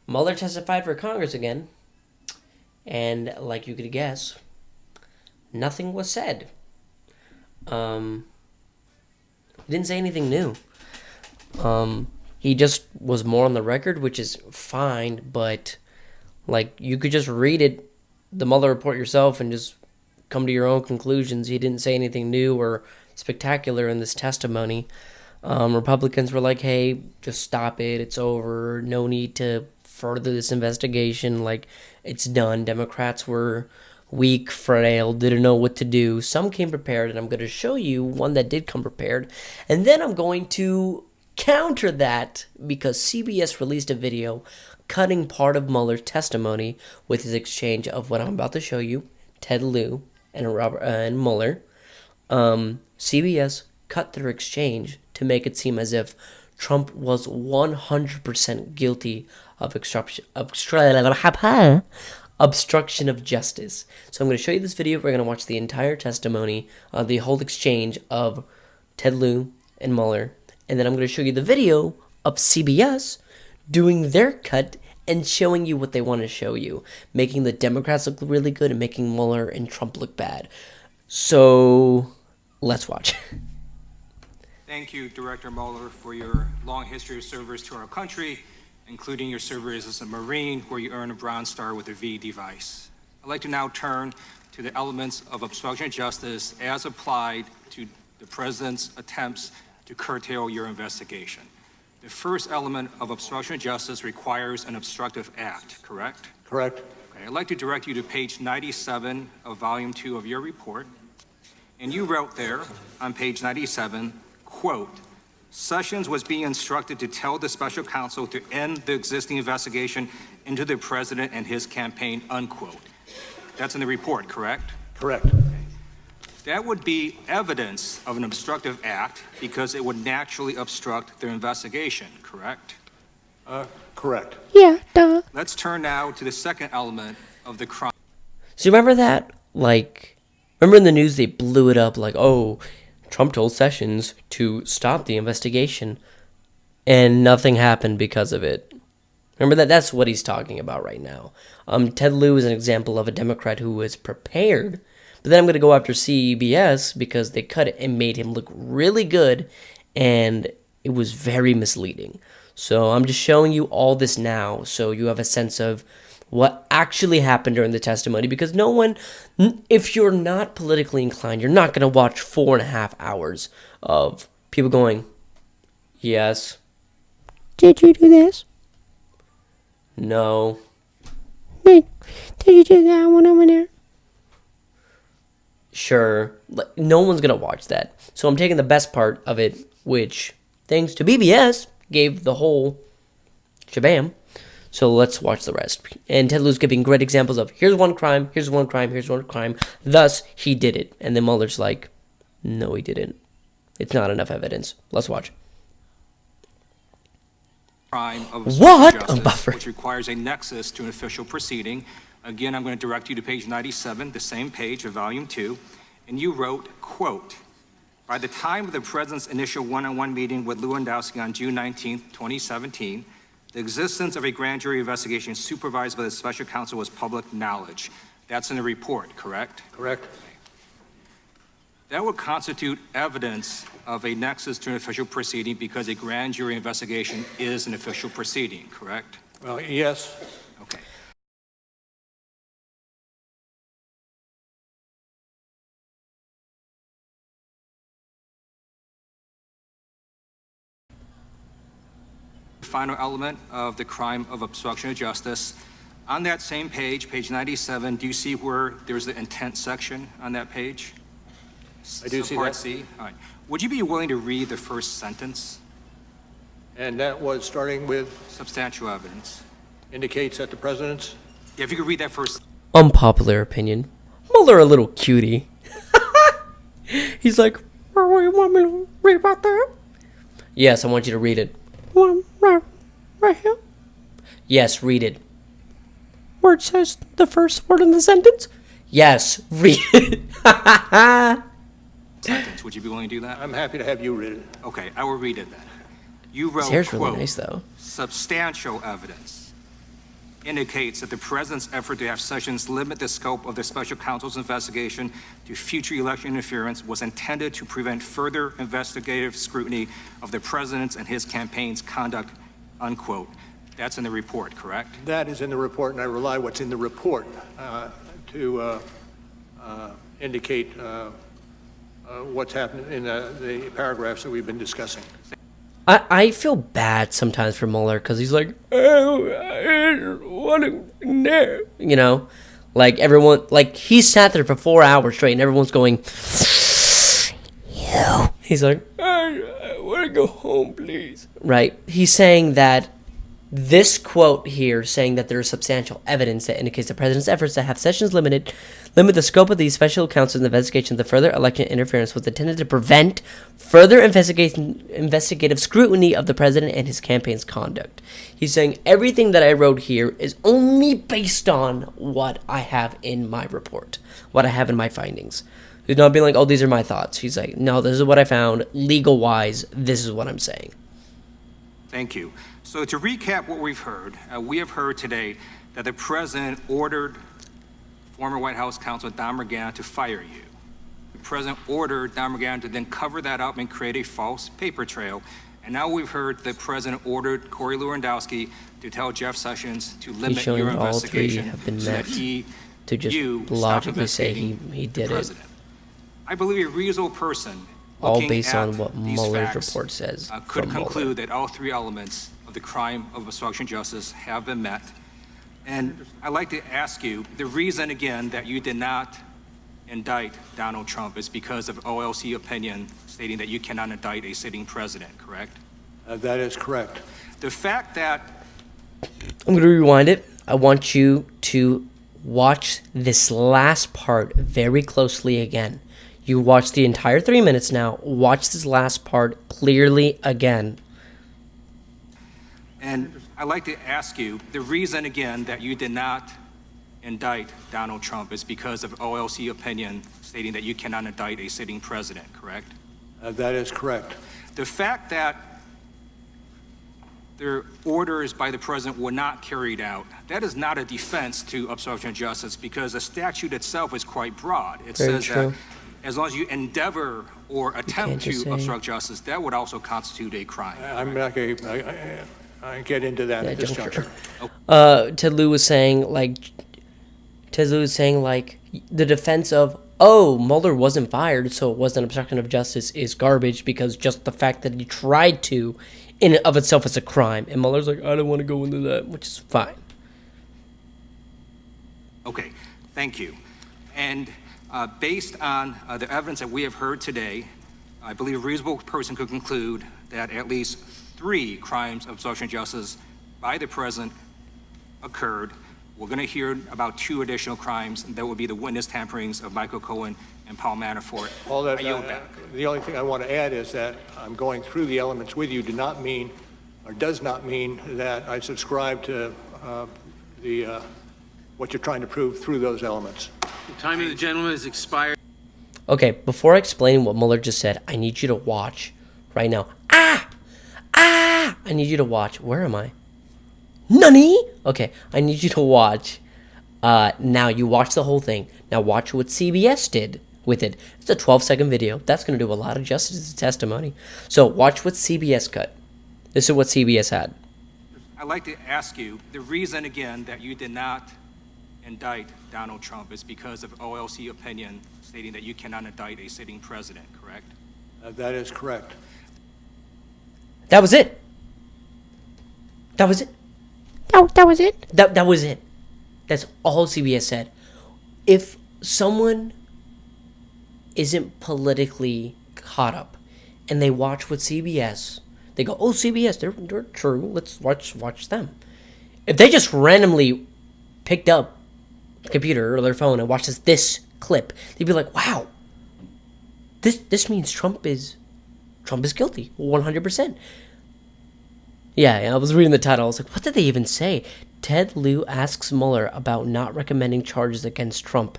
Mueller testified for Congress again, and like you could guess, nothing was said. He didn't say anything new. He just was more on the record, which is fine, but like you could just read it, the Mueller report yourself, and just come to your own conclusions. He didn't say anything new or spectacular in this testimony. Republicans were like, hey, just stop it. It's over. No need to further this investigation. Like, it's done. Democrats were weak, frail, didn't know what to do. Some came prepared, and I'm going to show you one that did come prepared. And then I'm going to counter that because CBS released a video cutting part of Mueller's testimony with his exchange of what I'm about to show you, Ted Lieu and Robert and Mueller. CBS cut their exchange to make it seem as if Trump was 100% guilty of obstruction of justice. So I'm going to show you this video. We're going to watch the entire testimony, the whole exchange of Ted Lieu and Mueller. And then I'm going to show you the video of CBS doing their cut and showing you what they want to show you, making the Democrats look really good and making Mueller and Trump look bad. So let's watch. Thank you, Director Mueller, for your long history of service to our country, including your service as a Marine, where you earned a Bronze Star with a V device. I'd like to now turn to the elements of obstruction of justice as applied to the President's attempts to curtail your investigation. The first element of obstruction of justice requires an obstructive act, correct? Correct. Okay, I'd like to direct you to page 97 of Volume 2 of your report. And you wrote there on page 97, quote, Sessions was being instructed to tell the special counsel to end the existing investigation into the president and his campaign, unquote. That's in the report, correct? Correct. That would be evidence of an obstructive act because it would naturally obstruct their investigation, correct? Correct. Yeah, duh. Let's turn now to the second element of the crime. So you remember that? Like, remember in the news they blew it up like, oh, Trump told Sessions to stop the investigation, and nothing happened because of it. Remember that? That's what he's talking about right now. Ted Lieu is an example of a Democrat who was prepared, but then I'm going to go after CBS because they cut it and made him look really good, and it was very misleading. So I'm just showing you all this now so you have a sense of what actually happened during the testimony, because no one, if you're not politically inclined, you're not going to watch 4.5 hours of people going, yes. Did you do this? No. Did you do that one over there? Sure. No one's going to watch that. So I'm taking the best part of it, which, thanks to BBS, gave the whole shabam. So let's watch the rest. And Ted Lieu's giving great examples of here's one crime, here's one crime, here's one crime. Thus, he did it. And then Mueller's like, no, he didn't. It's not enough evidence. Let's watch. Crime of What? justice, Buffer. which requires a nexus to an official proceeding. Again, I'm going to direct you to page 97, the same page of Volume 2. And you wrote, quote, by the time of the President's initial one-on-one meeting with Lewandowski on June 19, 2017, the existence of a grand jury investigation supervised by the special counsel was public knowledge. That's in the report, correct? Correct. That would constitute evidence of a nexus to an official proceeding because a grand jury investigation is an official proceeding, correct? Well, yes. Okay. Final element of the crime of obstruction of justice. On that same page, page 97, do you see where there's the intent section on that page? I do see Part that. C. All right. Would you be willing to read the first sentence? And that was starting with Substantial evidence. indicates that the president's. Yeah, if you could read that first. Unpopular opinion. Mueller a little cutie. He's like, oh, you want me to read about that? Yes, I want you to read it. Right here, Yes, read it. where it says the first word in the sentence. Yes, read it. Sentence. Would you be willing to do that? I'm happy to have you read it. Okay, I will read it then. You wrote, His hair's quote, really nice, though. substantial evidence. indicates that the president's effort to have Sessions limit the scope of the special counsel's investigation to future election interference was intended to prevent further investigative scrutiny of the president's and his campaign's conduct, unquote. That's in the report, correct? That is in the report, and I rely what's in the report to indicate what's happened in the paragraphs that we've been discussing. I feel bad sometimes for Mueller because he's like, oh, I don't want to know. You know, like everyone, like he sat there for 4 hours straight and everyone's going, you. He's like, I want to go home, please. Right? He's saying that this quote here, saying that there is substantial evidence that indicates the president's efforts to have Sessions limit the scope of these special counsel's investigation to further election interference was intended to prevent further investigative scrutiny of the president and his campaign's conduct. He's saying everything that I wrote here is only based on what I have in my report, what I have in my findings. He's not being like, oh, these are my thoughts. He's like, no, this is what I found. Legal-wise, this is what I'm saying. Thank you. So to recap what we've heard, we have heard today that the president ordered former White House counsel Don McGahn to fire you. The president ordered Don McGahn to then cover that up and create a false paper trail. And now we've heard the president ordered Corey Lewandowski to tell Jeff Sessions to limit your investigation have been so met that he, to just you, logically say investigating he did the it. president. I believe a reasonable person All looking based at on what these Mueller's facts, report says. could from conclude Mueller. that all three elements of the crime of obstruction of justice have been met. And I'd like to ask you, the reason again that you did not indict Donald Trump is because of OLC opinion stating that you cannot indict a sitting president, correct? That is correct. The fact that I'm going to rewind it. I want you to watch this last part very closely again. You watch the entire 3 minutes now. Watch this last part clearly again. And I'd like to ask you, the reason again that you did not indict Donald Trump is because of OLC opinion stating that you cannot indict a sitting president, correct? That is correct. The fact that the orders by the president were not carried out, that is not a defense to obstruction of justice because the statute itself is quite broad. It Very says true. that as long as you endeavor or attempt just to say- obstruct justice, that would also constitute a crime. I'm not going to get into that at this juncture. juncture. Ted Lieu was saying, like, the defense of, oh, Mueller wasn't fired, so it wasn't obstruction of justice is garbage because just the fact that he tried to, in and of itself, is a crime. And Mueller's like, I don't want to go into that, which is fine. Okay, thank you. And based on the evidence that we have heard today, I believe a reasonable person could conclude that at least 3 crimes of obstruction of justice by the president occurred. We're going to hear about 2 additional crimes, and that would be the witness tamperings of Michael Cohen and Paul Manafort. All that, I yield back. the only thing I want to add is that I'm going through the elements with you does not mean that I subscribe to what you're trying to prove through those elements. The time of the gentleman has expired. Okay, before I explain what Mueller just said, I need you to watch right now. I need you to watch. Where am I? Nani? Okay, I need you to watch. Now, you watch the whole thing. Now, watch what CBS did with it. It's a 12-second video. That's going to do a lot of justice to testimony. So, watch what CBS cut. This is what CBS had. I'd like to ask you, the reason again that you did not indict Donald Trump is because of OLC opinion stating that you cannot indict a sitting president, correct? That is correct. That was it. That was it. That was it. That was it. That's all CBS said. If someone isn't politically caught up and they watch what CBS, they go, oh, CBS, they're true. Let's watch them. If they just randomly picked up the computer or their phone and watched this clip, they'd be like, wow, this means Trump is guilty, 100%. Yeah, I was reading the title. I was like, what did they even say? Ted Lieu asks Mueller about not recommending charges against Trump.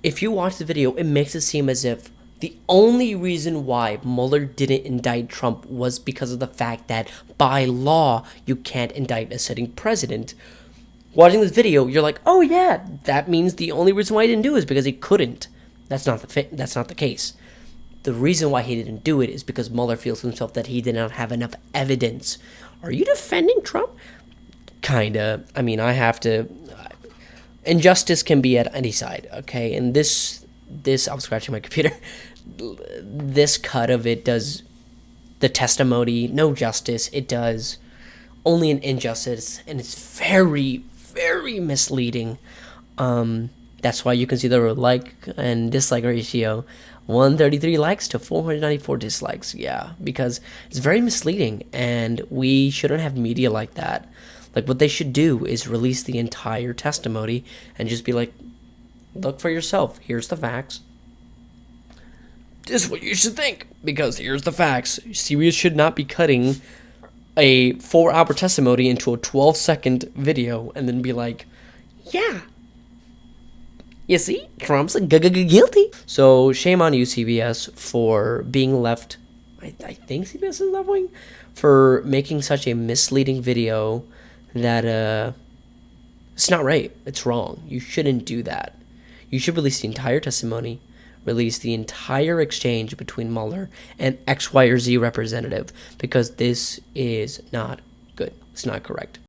If you watch the video, it makes it seem as if The only reason why Mueller didn't indict Trump was because of the fact that by law, you can't indict a sitting president. Watching this video, you're like, oh yeah, that means the only reason why he didn't do it is because he couldn't. That's not the case. The reason why he didn't do it is because Mueller feels himself that he did not have enough evidence. Are you defending Trump? Kinda. I mean, I have to. Injustice can be at any side, okay? And this, I'm scratching my computer. This cut of it does the testimony, no justice. It does only an injustice, and it's very, very misleading. That's why you can see the like and dislike ratio. 133 likes to 494 dislikes. Yeah, because it's very misleading, and we shouldn't have media like that. Like, what they should do is release the entire testimony and just be like, look for yourself. Here's the facts. This is what you should think, because here's the facts. CBS should not be cutting a 4-hour testimony into a 12-second video and then be like, yeah, you see, Trump's guilty. So shame on you, CBS, for being left. I think CBS is left wing for making such a misleading video that it's not right. It's wrong. You shouldn't do that. You should release the entire testimony, release the entire exchange between Mueller and X, Y, or Z representative, because this is not good. It's not correct.